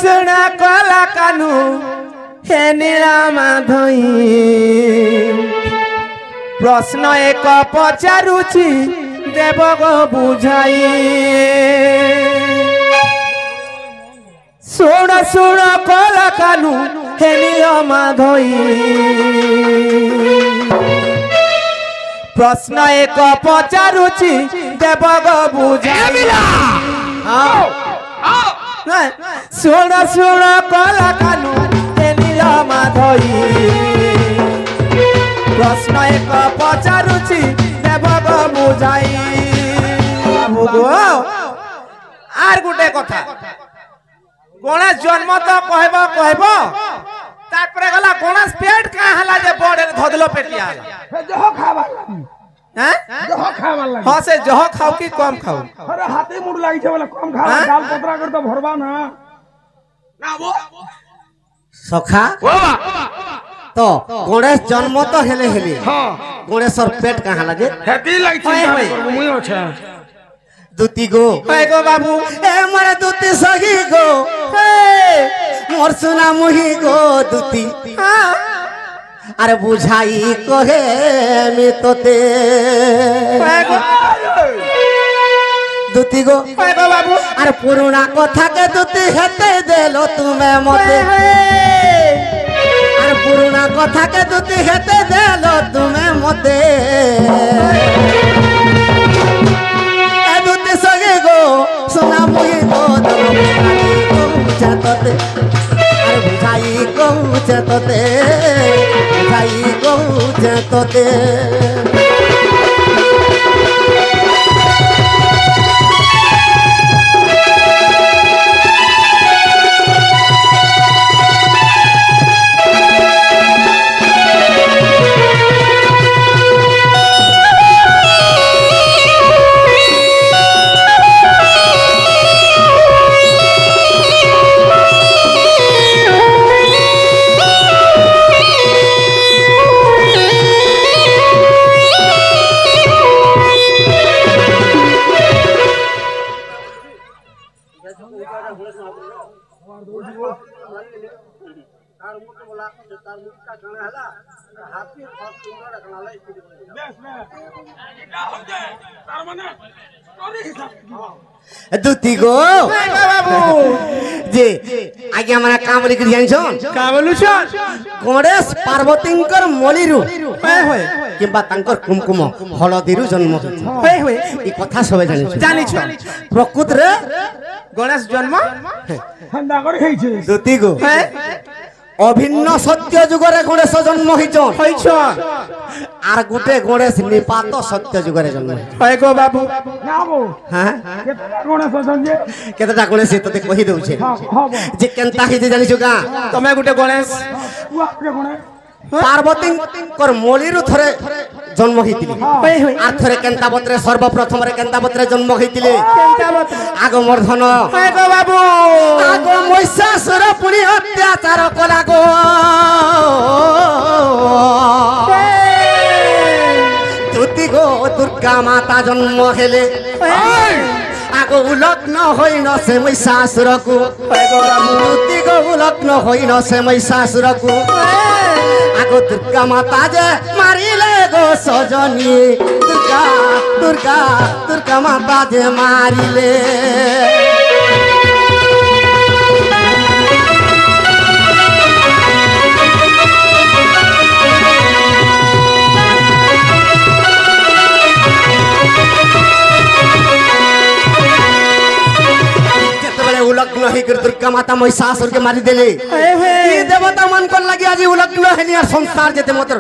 सुना कला कानू हे नीलामा धई प्रश्न एक पचारुची देव गो बुझाई सुन सुन कला कानू हे नीलामा धई प्रश्न एक पचारुची देव गो बुझाई सुन सुन कला कानू हे नीलामा धई प्रश्न एक पचारुची देव गो बुझाई आर गुटे कथा गणेश जन्म तो कहब कहब तारपरे गला गणेश पेट का हला जे बड़े धदलो पेटिया जह खावा हैं जह खावा लागी हां से जह खाओ कि कम खाओ अरे हाथे मुड़ लागी छे वाला कम खावा दाल पतरा कर तो भरबा ना वो सखा तो गणेश जन्म तो हेले हेले हां गणेशर पेट कहां लागे हेती लागी छे मुई अच्छा दुती गो गो बाबू ए मोर दुती सगी गो ए मोर सुना मुही गो दुती अरे बुझाई कहे मी तोते दुती गो बाबू अरे पुराना कथा के दुती हेते देलो तुमे मते अरे पुराना कथा के दुती हेते देलो तुमे मते सुना मुही गो तते अरे बुझाई कहूँ तते बुझाई कहूँ तते दुती गो जे आगे हमारा काम लिख जानछन का बोलुछन गणेश पार्वतींकर मलिरु किबा तांकर कुमकुम हळदीरु जन्म होय होय ई कथा सबे जानिछ प्रकृत रे गणेश जन्म हंदा कर खैछे दुती गो अभिन्न सत्य जुगरे गणेश जन्म होइछन आर गुटे गणेश निपात सत्य जुगरे जन्म होय गो बाबू नाबो हां केता गणेश संजे केता गणेश तते कहि दउछे हां जे केनता हि जे जानिछु का तमे गुटे गणेश वो आपके गणेश पार्वती कर मलिरु थरे जन्म होइतिले आ थरे केंताबत्रे सर्वप्रथम रे केंताबत्रे जन्म होइतिले आग मर्धन होय गो बाबू आग महिषासुर पुनी अत्याचार कला गो दुती गो दुर्गा माता जन्म हेले आग उलग्न होइन से महिषासुर को दुती गो उलग्न होइन से महिषासुर को आगो दुर्गा माता जे मारिले गो सजनी दुर्गा दुर्गा दुर्गा माता जे मारिले उलग्न है दुर्गा माता महिषासुर के मारी देले ई देवता मन को लगी आज उलग्न है नियर संसार जेते मतर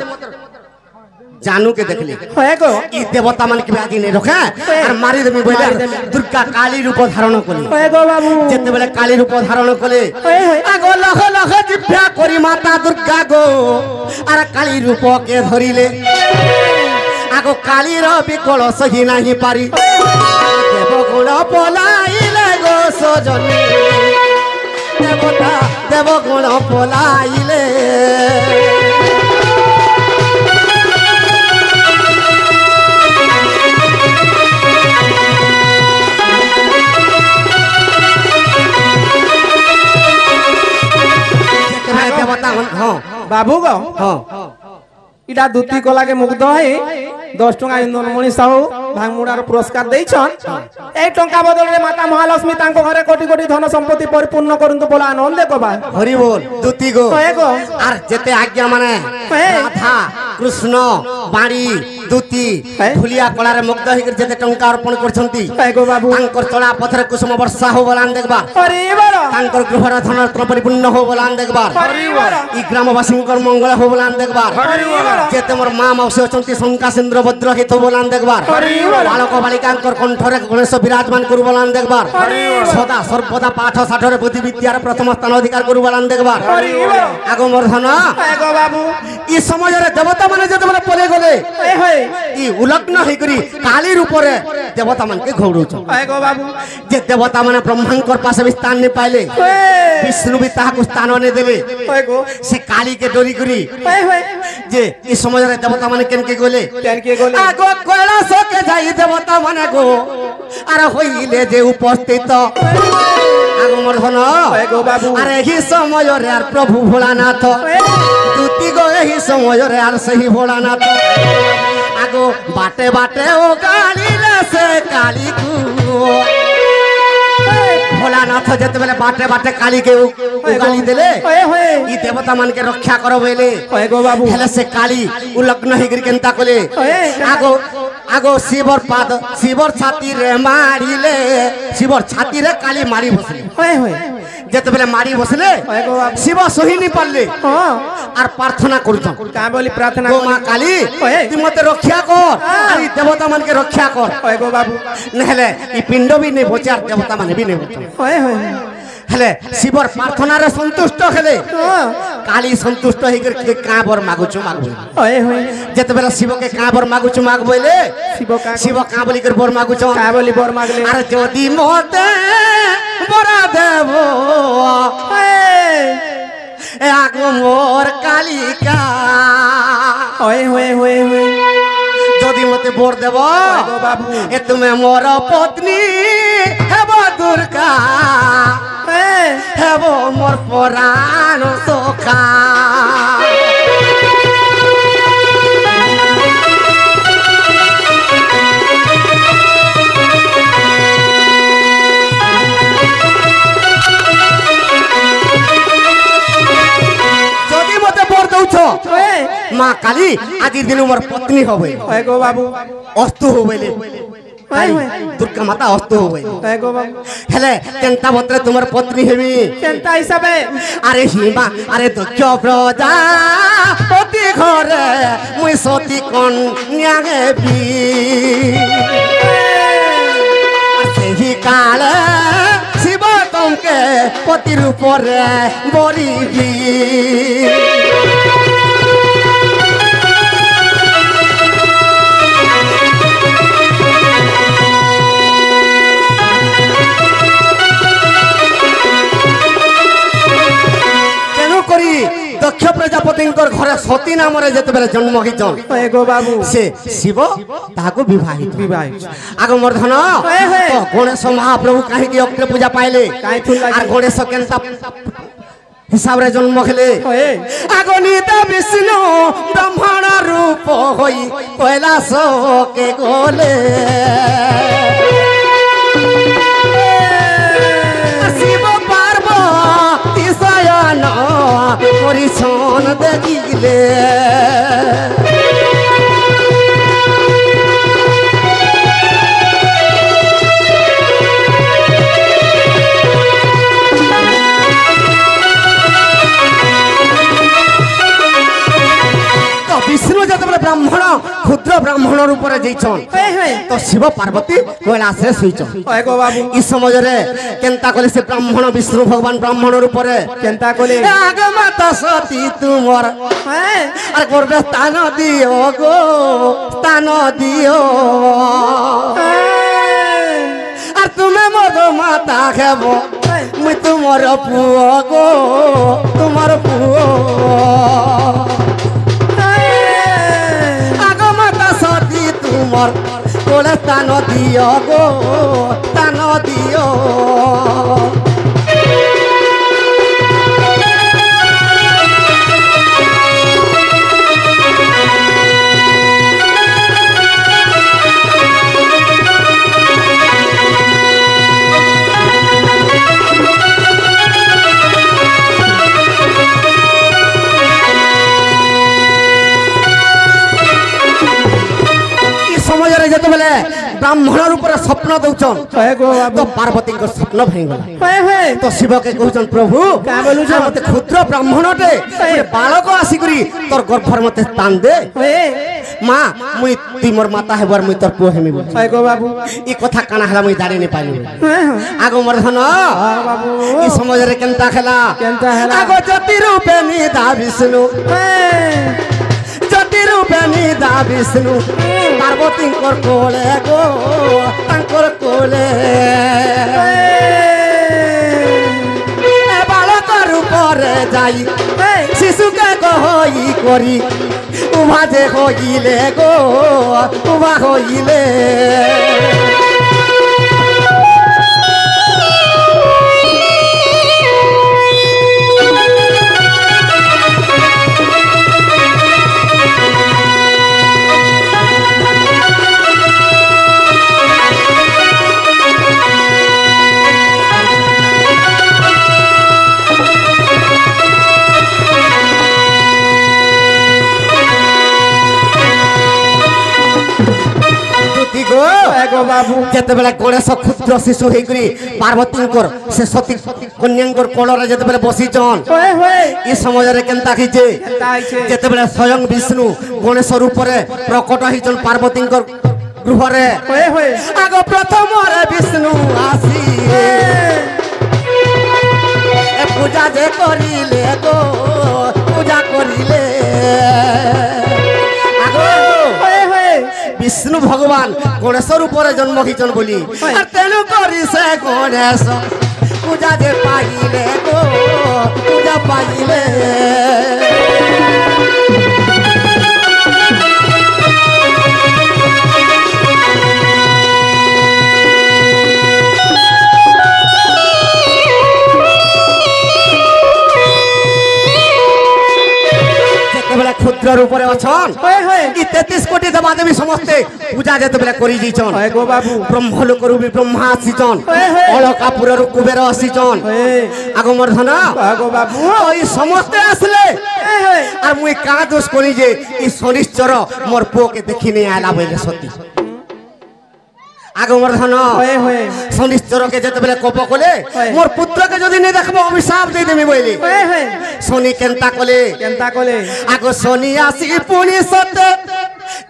जानू के देखली होय गो ई देवता मन के आज नहीं रखा और मारी देबी बोले दुर्गा काली रूप धारण कली होय गो बाबू जेते बेले काली रूप धारण कले आगो लख लख दिव्या करी माता दुर्गा गो और काली रूप के धरिले आगो काली रो बिकल सही नाही पारी देव गुण पलाइले गो सजनी देवता देव गुण पलाइले ହଁ বাবু গো ହଁ ইটা দুতি কলাকে মুগ্ধ হয়ে 10 টাকা ইন্দনমণি সাহু ভাঙমুড়ার পুরস্কার দেইছন এই টঙ্কা বদলে মাতা মহালক্ষ্মী তাঙ্ক ঘরে কোটি কোটি ধন সম্পত্তি পরিপূর্ণ করন্তু বলা আনন্দে কবা হরি বল দুতি গো হয়ে গো আর যেতে আজ্ঞা মানে রাধা কৃষ্ণ বাড়ি দুতি ফুলিয়া কলারে মুগ্ধ হইকর যেতে টঙ্কা অর্পণ করছন্তি হয়ে গো বাবু তাঙ্কর চলা পথরে কুসুম বর্ষা হো বলান দেখবা হরি বল তাঙ্কর গৃহর ধনরত্ন পরিপূর্ণ হো বলান দেখবা হরি বল ই গ্রামবাসীঙ্কর মঙ্গল হো বলান দেখবা হরি বল যেতে মোর মা মাউসী অছন্তি শঙ্কা সিন্দ্র ভদ্র হিত বলান দেখবার হরি বল বালক বালিকাঙ্কর কণ্ঠরে গণেশ বিরাজমান করু বলান দেখবার হরি বল সদা সর্বদা পাঠ ষাঠরে বুদ্ধি বিদ্যার প্রথম স্থান অধিকার করু বলান দেখবার হরি বল আগো মোর ধন হয়ে গো বাবু ই সমাজরে দেবতা মানে যেতবেলে পলে গলে এই হয়ে ই উলগ্ন হইকরি কালীর উপরে দেবতা মানকে ঘৌড়ুছ হয়ে গো বাবু যে দেবতা মানে ব্রহ্মাঙ্কর পাশে বি স্থান নি পাইলে বিষ্ণু বি তাহাকু স্থান নে দেলে হয়ে গো সে কালীকে ডরি করি হয়ে যে এই সমাজরে দেবতা মানে কেনকে গলে কেন কে গলে আগো কৈলাসকে যাই দেবতা মানে গো আর হইলে যে উপস্থিত আগো মোর ধন হয়ে গো বাবু আর এই সময়রে আর প্রভু ভোলানাথ দুতি গো এই সময়রে আর সেই ভোলানাথ আগো বাটে বাটে ও গালিলে সে কালীকু ভোলানাথ যেতেবেলে বাটে বাটে কালীকে গালি দেলে হয়ে হয়ে ই দেবতা মানকে রক্ষা করো বলে হয়ে গো বাবু হেলে সে কালী উলগ্ন হইকরি কেনতা কলে হয়ে আগো আগো শিবর পাদ শিবর ছাতি রে মারিলে শিবর ছাতি রে কালী মারি বসলে হয়ে হয়ে যেতেবেলে মারি বসলে হয়ে গো বাবু শিব সহিনি পারলে হ্যাঁ আর প্রার্থনা করছন কা বলি প্রার্থনা গো মা কালী হয়ে। তুই মতে রক্ষা কর আর এই দেবতা মানকে রক্ষা কর হয়ে গো বাবু নহলে এই পিণ্ড বি নেই বচে আর দেবতা মানে বি নেই বচে হয়ে হয়ে হেলে শিবর প্রার্থনারে সন্তুষ্ট হেলে হ্যাঁ কালী সন্তুষ্ট হইকর কাঁ বর মাগুছু মাগবো হয়ে হয়ে যেতেবেলে শিবকে কাঁ বর মাগুছু মাগ বইলে শিব কা শিব কাঁ বলি করে বর মাগুছ কা বলি বর মাগলে আর যদি মতে বরা দেব এ আগো মোর কালিকা হয়ে হয়ে হয়ে হয়ে যদি মতে বর দেব গো বাবু এ তুমি মোর পত্নী হেব দুর্গা হ্যাঁ হেব মোর পরাণ সখা যদি মতে বর দৌছ হয়ে মা কালী আজির দিন মোর পত্নী হবে হয়ে গো বাবু অস্ত হইলে হয়ে হয়ে দুর্গা মাতা অস্ত হইলে হয়ে গো বাবু হেলে কেনতা বত্রে তোমার পত্নী হেবি কেনতা হিসাবে আরে হিমা আরে দক্ষ প্রজা অতি ঘরে মুই সতী কন্যা হেবি সেই কালে শিব তমকে পতির উপরে বরিবি করি দক্ষ প্রজাপতিঙ্কর ঘরে সতী নামরে যেতেবেলে জন্ম হইছন হয়ে গো বাবু সে শিব তাহাকু বিবাহিত বিবাহিত আগমর ধন হয়ে হয়ে। তো গণেশ মহাপ্রভু কাহিকি অগ্রে পূজা পাইলে কাহি থুল লাগি। আর গণেশ কেনতা হিসাবে জন্ম খেলে হয়ে আগনিত বিষ্ণু ব্রহ্মণ রূপ হই কৈলাসকে গলে শিব পার্বতী শয়ন করিছন দেখিলে বিষ্ণু যেতবেলে ব্রাহ্মণ ক্ষুদ্র ব্রাহ্মণ রূপরে যাইছন হয়ে হয়ে তো শিব পার্বতী কৈলাসে শুইছন হয়ে গো বাবু এই সমাজরে কেনতা কলে সে ব্রাহ্মণ বিষ্ণু ভগবান ব্রাহ্মণ রূপরে কেনতা কলে আগে মাতা সতী তুমর হ্যাঁ আর করবে স্থান দিও গো স্থান দিও আর তুমি মোর মাতা খেব মুই তোমার পুয় গো তোমার পুয় আগমাতা সতী তোমার কোলে স্থান দিও গো স্থান দিও যেতবেলে ব্রাহ্মণ রূপরে স্বপ্ন দৌছন হয়ে গো বাবু তো পার্বতীଙ୍କ স্বপ্ন ভাঙিগলা হয়ে হয়ে তো শিবকে কହୁছন প্রভু কা বলুছ মতে ক্ষুদ্র ব্রাহ্মণটে ଗୋଟେ ବାଳକ ଆସିକରି ତୋର ଗର୍ଭରେ ମତେ ସ୍ଥାନ ଦେ হয়ে মা মুই তুই মোর মাতা হেবার মুই তোর পুଅ হেমি বলি হয়ে গো বাবু ই কথা কানা হেলা মুই জানি নি পাইলি হ্যাঁ হ্যাঁ আগ মোর ধন বাবু ই সমাজরে কেনতা খেলা কেনতা হেলা আগ জ্যোতি রূপে নিদা বিষ্ণু হ্যাঁ জ্যোতি রূপে নিদা বিষ্ণু পার্বতীঙ্কর কোলে গো তাঙ্কর কোলে বালক রূপরে যাই শিশুকে গহই করি উভা যে হইলে গো উভা হইলে গো বাবু যেতবেলে গণেশ ক্ষুদ্র শিশু হইকরি পার্বতীঙ্কর সে সতী কন্যাঙ্কর কোলরে যেতবেলে বসিছন হয়ে হয়ে এই সমୟରେ কেনতা হইছে কেনতা হইছে যেতবেলে স্বয়ং বিষ্ণু গণেশ রূপরে প্রকট হইছন পার্বতীঙ্কর গৃহরে হয়ে হয়ে আগ প্রথমরে বিষ্ণু আসি এ পূজা যে করিলে গো পূজা করিলে হয়ে হয়ে বিষ্ণু ভগবান গণেশের উপরে জন্ম হইছন বলি আর তেনু করি সে গণেশ পূজা যে পাইলে গো পূজা পাইলে যেতবেলে ক্ষুদ্র রূপরে অছন হয়ে হয়ে ই 33 কোটি দেবাদেবী সমস্তে পূজা যেতবেলে করি যাইছন হয়ে গো বাবু ব্রহ্মলোকরু বি ব্রহ্মা আসিছন হয়ে হয়ে অলকাপুররু কুবের আসিছন হয়ে আগমর ধন গো বাবু ওই সমস্তে আসলে হয়ে হয়ে আর মুই কা দোষ করি যে ই শনিশ্চর মোর পুকে দেখি নি আলা বইলে সতী আগমর ধন হয়ে হয়ে শনিশ্চরকে যেতবেলে কোপ কলে হয়। মোর পুত্রকে যদি নি দেখবো অভিশাপ দেই দেমি বইলি হয়ে হয়ে শনি কেনতা কলে কেনতা কলে আগ শনি আসি পুনি সতে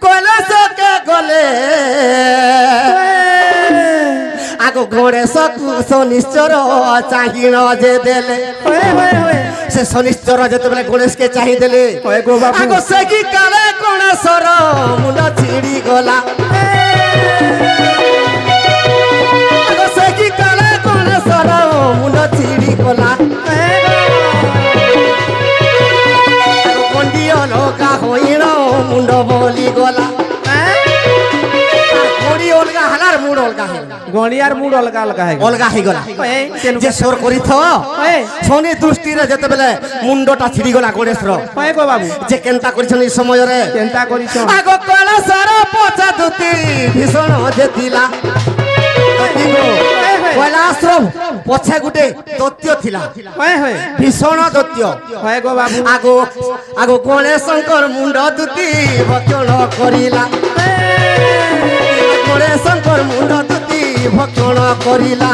কলেশকে গলে আগ গণেশকু শনিশ্চর চাহিন যে দেলে হয়ে হয়ে হয়ে সে শনিশ্চর যেতবেলে গণেশকে চাহি দেলে হয়ে গো বাবু আগ সে কি কালে গণেশর মুন্ড ছিড়ি গলা আগ সে কি কালে গণেশর মুন্ড ছিড়ি গলা কন্ডিয় লগা হইন মুন্ড বলি গলা কড়ি অলগা হালার মুড অলগা হইলা গড়িয়ার মুড অলগা অলগা হয়ে গেল অলগা হইগলা হয়ে যে সোর করিথ হয়ে শনি দৃষ্টিরে যেতবেলে মুন্ডটা ছিড়ি গলা গণেশর হয়ে গো বাবু যে কেনতা করিছন এই সময়রে কেনতা করিছ আগ কলসর পচা দুতি ভীষণ যেতিলা কৈলাসর পছে গুটে দৈত্য থিলা হয়ে হয়ে ভীষণ দৈত্য হয়ে গো বাবু আগ আগ গণেশঙ্কর মুন্ড দুতি ভক্ষণ করিলা গণেশঙ্কর মুন্ড দুতি ভক্ষণ করিলা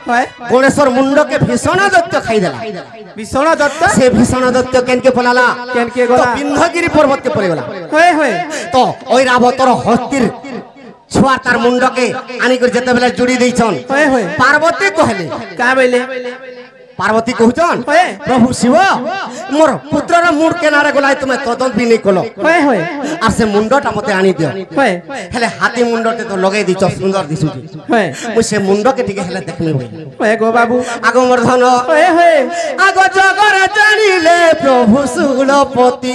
হয় গণেশর মুন্ডকে ভীষণ দৈত্য খাইদেলা ভীষণ দত্ত সে ভীষণ দৈত্য কেনকে পলালা কেনকে তো গলা বিন্ধ্যগিরি পর্বতকে পড়ে গলা হয়ে হয়ে তো ওই রাবতর হস্তির ছুয়া তার মুন্ডকে আনি করে যেতেবেলে জুড়ি দিয়েছন হয়ে হয়ে পার্বতী কহলে কা বইলে পার্বতী কহুছন হয়ে প্রভু শিব মোর পুত্রর মুন্ড কেনারে গলাই তুমি তদন্ত বি নেই কল হয়ে হয়ে আর সে মুন্ডটা মতে আনি দিও হয়ে হেলে হাতি মুন্ডতে তো লগাই দিছ সুন্দর দিছুছি হয়ে মুই সে মুন্ডকে টিকে হেলে দেখমি বই হয়ে গো বাবু আগ মোর ধন হয়ে হয়ে আগ জগরে জানিলে প্রভু শুলপতি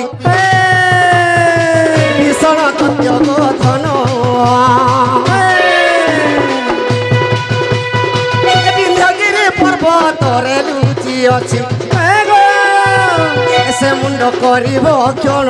ভীষণ তত্য ধন ଅଛି ଏ ଗୋ ସେ ମୁଣ୍ଡ କରିବ କ୍ଷଣ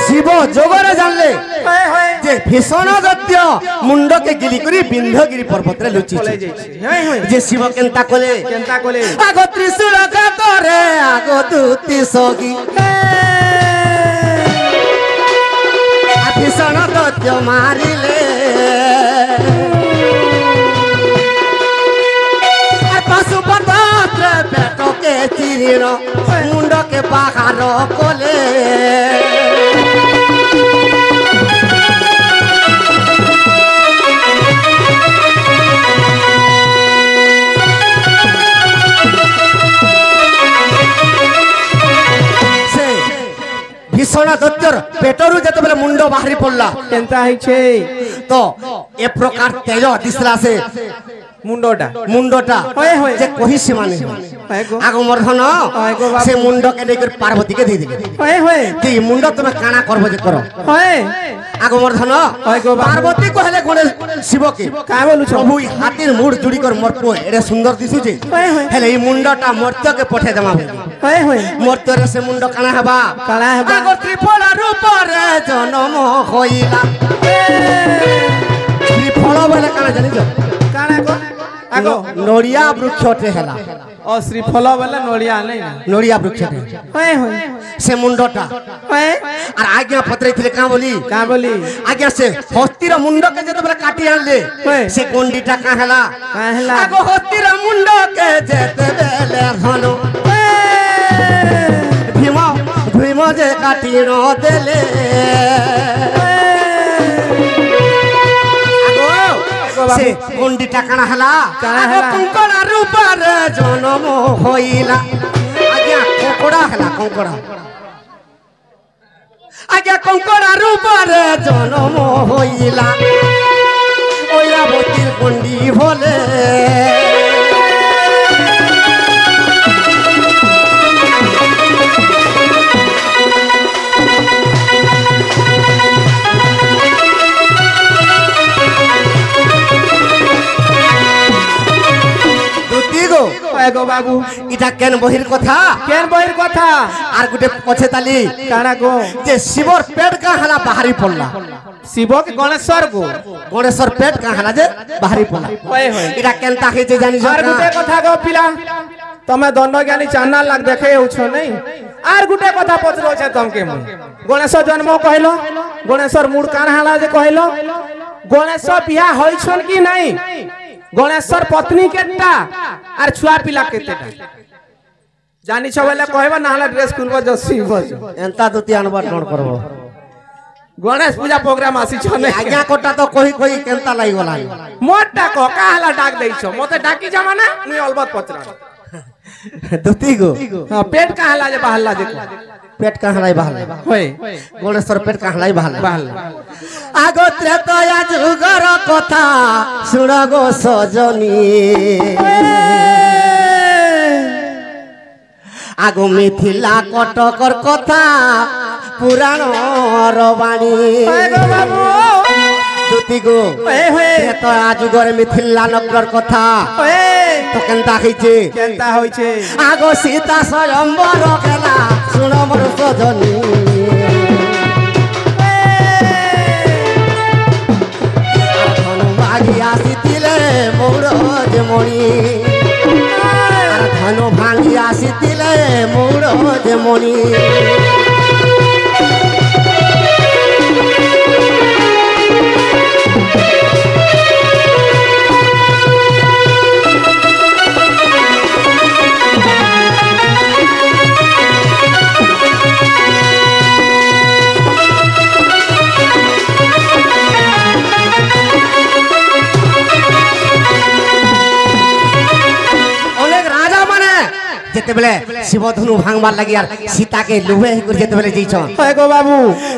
ଶିବ ଯୋଗରେ ଜାଣିଲେ ହଏ ହଏ যে ভীষণ দত্য মুন্ডকে গিলি করে বিন্ধ্যগিরি পর্বতরে লুচিছে পলাই যাইছে হয় হয় যে শিব কেন্তা কলে কেনতা কলে আগ ত্রিশূল কাতরে আগ দুতি সগি ভীষণ দত্য মারিলে পশুপতরে পেটকে চিরিল মুন্ডকে পাহাড় কলে ভীষণ দত্তর পেটরু যেতবেলে মুন্ড বাহারি পড়লা কেনতা হইছে তো এ প্রকার তেজ দিসলা সে মুন্ডটা মুন্ডটা হয়ে হয়ে যে কহিসি মানে হয়ে গো আগ মর্ধন হয়ে গো বাবু সে মুন্ডকে নেই করে পার্বতীকে দিয়ে দিলে হয়ে হয়ে যে মুন্ড তুমি কানা করবো যে করো হয়ে আগ মর্ধন হয়ে গো বাবু পার্বতী কহলে গণেশ শিবকে কা বলুছ প্রভু এই হাতির মুড় জুড়ি কর মোর পুয় এটা সুন্দর দিশুছে হয়ে হয়ে হেলে এই মুন্ডটা মর্ত্যকে পঠে দেমা হয়ে হয়ে মর্ত্যরে সে মুন্ড কানা হবা কালা হেবা আগ ত্রিফল রূপরে জন্ম হইলা ত্রিফল বলে কানা জানিছ কানা গো আগো নড়িয়া বৃক্ষটে হেলা ও শ্রীফল বলে নড়িয়া নাই না নড়িয়া বৃক্ষটে হয়ে হয়ে সে মুন্ডটা হয়ে আর আজ্ঞা পত্রাইছিলে কাঁ বলি কা বলি আজ্ঞা সে হস্তির মুন্ডকে যেতবেলে কাটি আনলে হ্যাঁ। সে গন্ডিটা কাঁ হেলা কা হেলা আগ হস্তির মুন্ডকে যেতবেলে ধন ভীম ভীম যে কাটি ন দেলে সে গন্ডিটা কানা হেলা কানা হেলা। কঙ্কড়া রূপারে জন্ম হইলা আজ্ঞা কঙ্কড়া হেলা কঙ্কড়া আজ্ঞা কঙ্কড়া রূপারে জন্ম হইলা ঐরাবতীর গন্ডি ভোলে হয়ে গো বাবু এটা কেন বহির কথা কেন বইর কথা আর গোটে পছে তালি কানা গো যে শিবর পেট কা হালা বাহারি পড়লা শিব কি গণেশ্বর গো গণেশ্বর পেট কা হালা যে বাহারি পড়লা হয়ে হয়ে এটা কেন তাকে জানিছ আর গুটে কথা গো পিলা তুমি দণ্ড জ্ঞানী চান্না লাগ দেখে উছ নাই আর গুটে কথা পচরছে তমকে মুই গণেশ্বর জন্ম কহিল গণেশ্বর মূળ কান হালা যে কহিল গণেশ্বর বিয়া হইছন কি নাই গণেশ্বর পত্নী কেটা আর ছুয়া পিলা কেতেটা জানিছ বলে কইবা না হলে ড্রেস খুলব জসি বস এন্তা দুতি আনবার কোন করব গণেশ পূজা প্রোগ্রাম আসিছ নাই আজ্ঞা কোটা তো কই কই কেনতা লাগি গলা মোট ডাক কা হালা ডাক দেইছ মতে ডাকি যাবা না মুই অলবত পচরা দুতি গো हां पेट का हला जे बहला देखो पेट का हलाई बहला होय गणेश्वर पेट का हलाई बहला बहला আগো ত্রেতয়া যুগর কথা শুন গো সজনী আগো মিথিলা কটকর কথা পুরাণর বাণী होय गो बाबू দুতি গো होय होय ত্রেতয়া যুগর মিথিলা নগর কথা होय তো কেনতা হইছে केनता होइछे আগো সীতা স্বয়ম্বর খেলা শুন মোর সজনী ভাগি আসিলে মৌর যে মণি আর ধন ভাঙি আসিলে মৌর যে মণি যে যেতেবেলে শিবধনু ভাঙবার লাগি আর সীতাকে লুহে করে যেতেবেলে যাইছন হয় গো বাবু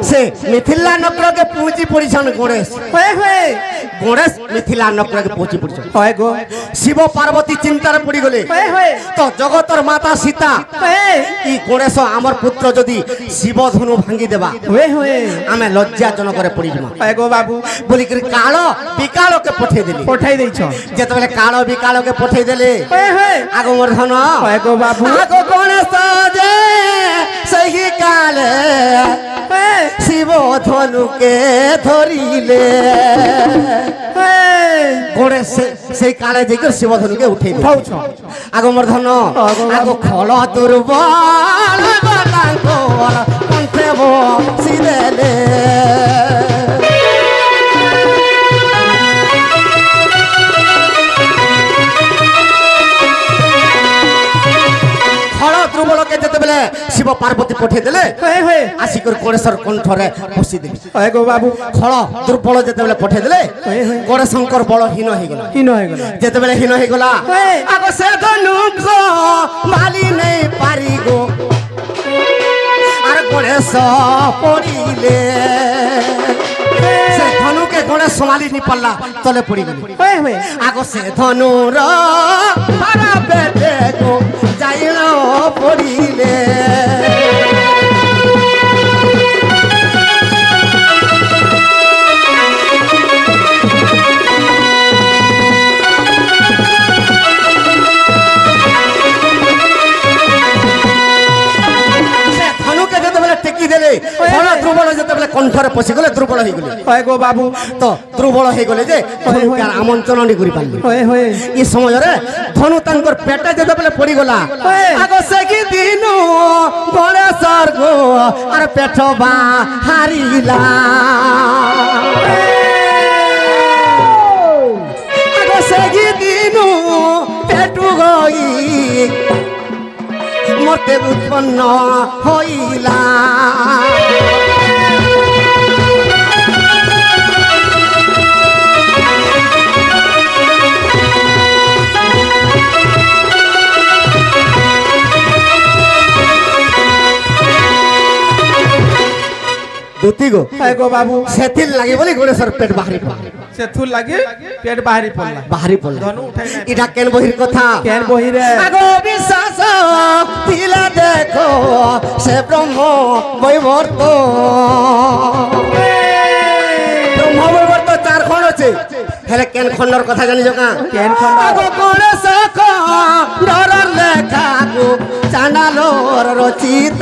সে মিথিলা নগরকে পৌঁছি পড়িছন গণেশ হয় গণেশ মিথিলা নগরকে পৌঁছি পড়িছন হয় গো শিব পার্বতী চিন্তার পড়ি গলে হয় তো জগতর মাতা সীতা ই গণেশ আমার পুত্র যদি শিবধনু ভাঙ্গি দেবা হয় আমি লজ্জাজনকরে পড়িবা হয় গো বাবু বলি করে কাল বিকালকে পঠাই দেলি পঠাই দেইছ যেতবেলে কাল বিকালকে পঠাই দেলে হয় আগ মোর ধন হয় গো বাবু আগ গণেশ যে সেই কালে শিব ধনুকে ধরিলে গণেশ সেই কালে যে শিব ধনুকে উঠে উঠাউছ আগ মোর ধন আগ খল দুর্বল গলাঙ্কর কণ্ঠে বসিদেলে খল দুর্বলকে যেতেবেলে শিব পার্বতী পঠাই দেলে হয় আসিকর গণেশর কণ্ঠরে বসি দেবে হয় গো বাবু খল দুর্বল যেতেবেলে পঠাই দেলে গণেশঙ্কর বড় হীন হয়ে গেল কি নয় গো যেতেবেলে হীন হয়ে গলা হয়। আগ সে ধনুক মালি নেই পারি গো আর গণেশ পড়িলে সে ধনুকে গণেশ সমালি নি পারলা তলে পড়ি গলি হয় আগ সে ধনুর পারা বেটে গো যাইল পড়িলে ধনুকে যেতেবেলে টেকি দেলে খল দুর্বল যেতেবেলে কণ্ঠরে পশি গলে দুর্বল হয়ে গলি হয় গো বাবু তো দুর্বল হয়ে গলে যে ধনুকে আর আমন্ত্রণ নি করি পারলি হয় এই সময়রে ধনু তাঙ্কর পেটে যেতেবেলে পড়ি গলা আগ সে কি দিনু গণেশর গো আর পেট বা হারিলা আগ সে কি দিনু পেটু গই মতে উৎপন্ন হইলা দুতি গো হয় গো বাবু সেথিল লাগি বলি গণেশর পেট বাহারি সেথুর লাগি পেট বাহারি পড়লা বাহারি পড়ল ধনু উঠাই নাই এটা কেন বহির কথা কেন বহিরে আগো বিশ্বাস দিলা দেখো সে ব্রহ্ম বৈবর্ত ব্রহ্ম বৈবর্ত চার খণ্ড আছে হেলে কেন খণ্ডর কথা জানি জকা কেন খণ্ড? আগো গণেশ খণ্ডর লেখা গো চানালোর রচিত